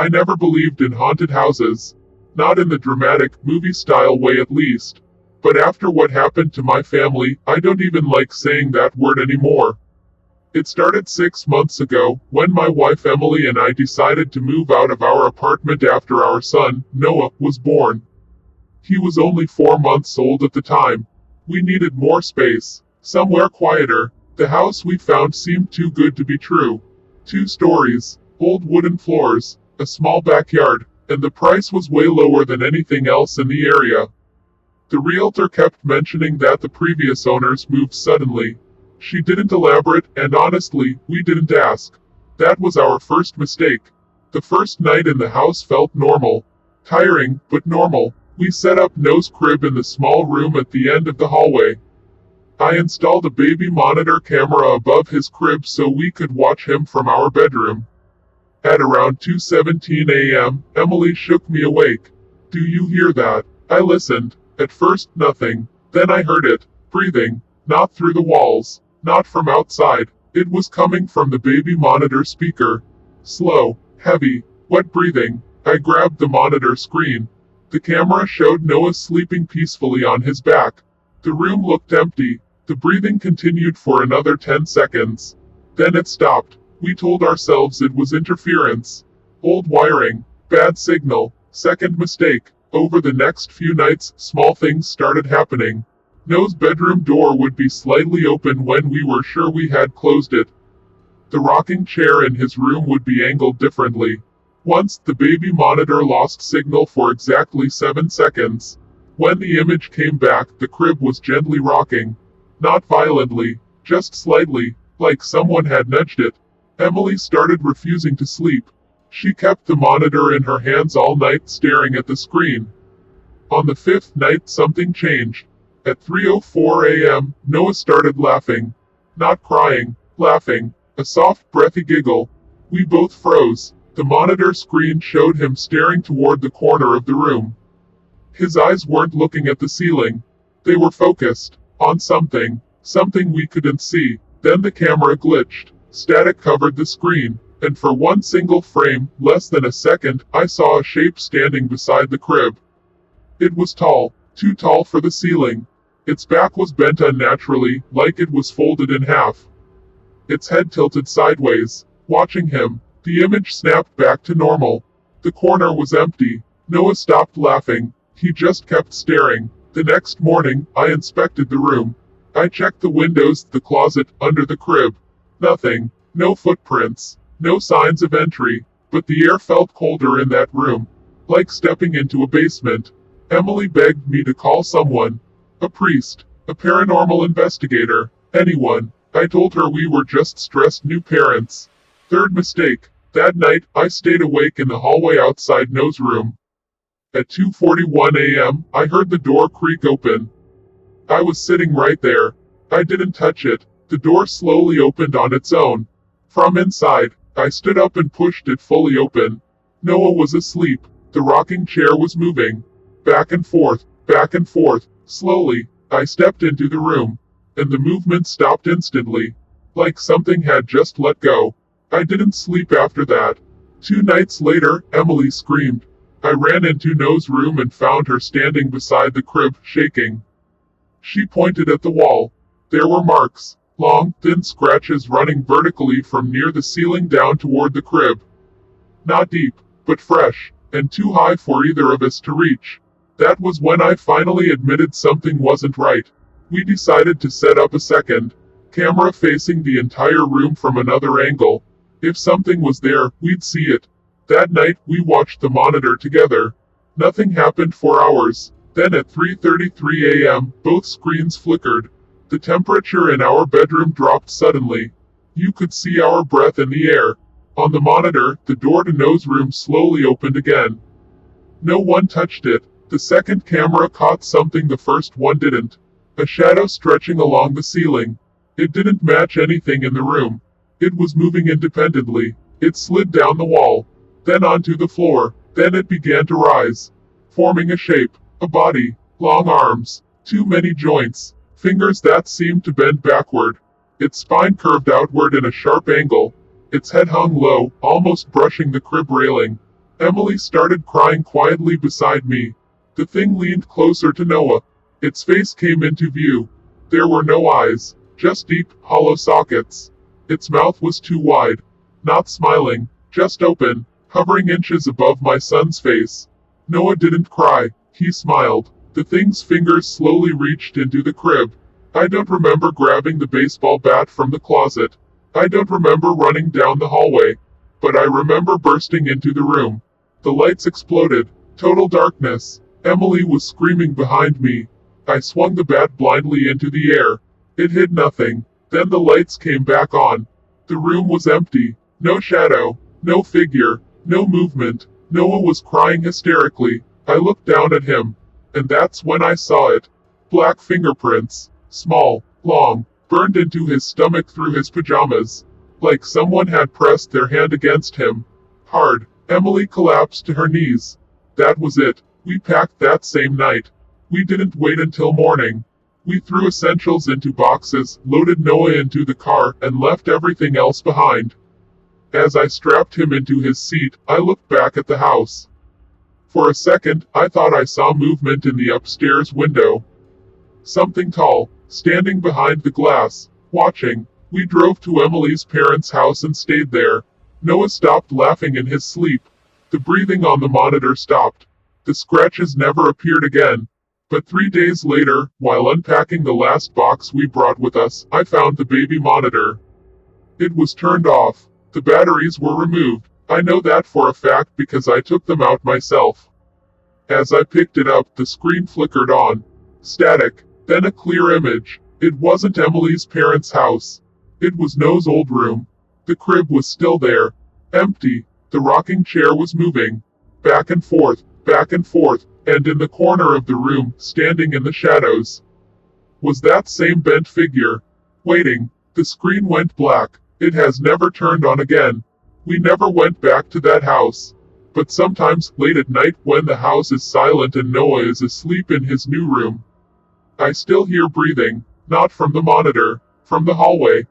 I never believed in haunted houses. Not in the dramatic, movie-style way at least. But after what happened to my family, I don't even like saying that word anymore. It started 6 months ago, when my wife Emily and I decided to move out of our apartment after our son, Noah, was born. He was only 4 months old at the time. We needed more space, somewhere quieter. The house we found seemed too good to be true. 2 stories, old wooden floors, a small backyard, and the price was way lower than anything else in the area. The realtor kept mentioning that the previous owners moved suddenly. She didn't elaborate, and honestly, we didn't ask. That was our first mistake. The first night in the house felt normal. Tiring, but normal. We set up Noah's crib in the small room at the end of the hallway. I installed a baby monitor camera above his crib so we could watch him from our bedroom. At around 2:17 a.m., Emily shook me awake. "Do you hear that?" I listened. At first, nothing. Then I heard it. Breathing. Not through the walls. Not from outside. It was coming from the baby monitor speaker. Slow, heavy, wet breathing. I grabbed the monitor screen. The camera showed Noah sleeping peacefully on his back. The room looked empty. The breathing continued for another 10 seconds. Then it stopped. We told ourselves it was interference. Old wiring. Bad signal. Second mistake. Over the next few nights, small things started happening. Noah's bedroom door would be slightly open when we were sure we had closed it. The rocking chair in his room would be angled differently. Once, the baby monitor lost signal for exactly 7 seconds. When the image came back, the crib was gently rocking. Not violently, just slightly, like someone had nudged it. Emily started refusing to sleep. She kept the monitor in her hands all night staring at the screen. On the 5th night something changed. At 3:04 a.m., Noah started laughing. Not crying, laughing. A soft, breathy giggle. We both froze. The monitor screen showed him staring toward the corner of the room. His eyes weren't looking at the ceiling. They were focused on something we couldn't see. Then the camera glitched. Static covered the screen, and for one single frame, less than a second, I saw a shape standing beside the crib. It was tall, too tall for the ceiling. Its back was bent unnaturally, like it was folded in half. Its head tilted sideways. Watching him, the image snapped back to normal. The corner was empty. Noah stopped laughing. He just kept staring. The next morning, I inspected the room. I checked the windows, the closet, under the crib. Nothing. No footprints. No signs of entry. But the air felt colder in that room. Like stepping into a basement. Emily begged me to call someone. A priest. A paranormal investigator. Anyone. I told her we were just stressed new parents. Third mistake. That night, I stayed awake in the hallway outside Noah's room. At 2:41 a.m., I heard the door creak open. I was sitting right there. I didn't touch it. The door slowly opened on its own. From inside, I stood up and pushed it fully open. Noah was asleep. The rocking chair was moving. Back and forth, slowly. I stepped into the room. And the movement stopped instantly. Like something had just let go. I didn't sleep after that. 2 nights later, Emily screamed. I ran into Noah's room and found her standing beside the crib, shaking. She pointed at the wall. There were marks. Long, thin scratches running vertically from near the ceiling down toward the crib. Not deep, but fresh, and too high for either of us to reach. That was when I finally admitted something wasn't right. We decided to set up a second camera facing the entire room from another angle. If something was there, we'd see it. That night, we watched the monitor together. Nothing happened for hours. Then at 3:33 a.m., both screens flickered. The temperature in our bedroom dropped suddenly. You could see our breath in the air. On the monitor, the door to Noah's room slowly opened again. No one touched it. The second camera caught something the first one didn't. A shadow stretching along the ceiling. It didn't match anything in the room. It was moving independently. It slid down the wall, then onto the floor, then it began to rise, forming a shape, a body, long arms, too many joints, fingers that seemed to bend backward. Its spine curved outward in a sharp angle. Its head hung low, almost brushing the crib railing. Emily started crying quietly beside me. The thing leaned closer to Noah. Its face came into view. There were no eyes, just deep, hollow sockets. Its mouth was too wide, not smiling, just open, hovering inches above my son's face. Noah didn't cry, he smiled. The thing's fingers slowly reached into the crib. I don't remember grabbing the baseball bat from the closet. I don't remember running down the hallway. But I remember bursting into the room. The lights exploded. Total darkness. Emily was screaming behind me. I swung the bat blindly into the air. It hit nothing. Then the lights came back on. The room was empty. No shadow. No figure. No movement. Noah was crying hysterically. I looked down at him. And that's when I saw it. Black fingerprints. Small, long, burned into his stomach through his pajamas. Like someone had pressed their hand against him. Hard. Emily collapsed to her knees. That was it. We packed that same night. We didn't wait until morning. We threw essentials into boxes, loaded Noah into the car, and left everything else behind. As I strapped him into his seat, I looked back at the house. For a second, I thought I saw movement in the upstairs window. Something tall, standing behind the glass, watching. We drove to Emily's parents' house and stayed there. Noah stopped laughing in his sleep. The breathing on the monitor stopped. The scratches never appeared again. But 3 days later, while unpacking the last box we brought with us, I found the baby monitor. It was turned off. The batteries were removed. I know that for a fact because I took them out myself. As I picked it up, the screen flickered on. Static. Then a clear image. It wasn't Emily's parents' house. It was Noah's old room. The crib was still there. Empty. The rocking chair was moving. Back and forth, and in the corner of the room, standing in the shadows, was that same bent figure. Waiting. The screen went black. It has never turned on again. We never went back to that house. But sometimes, late at night, when the house is silent and Noah is asleep in his new room, I still hear breathing, not from the monitor, from the hallway.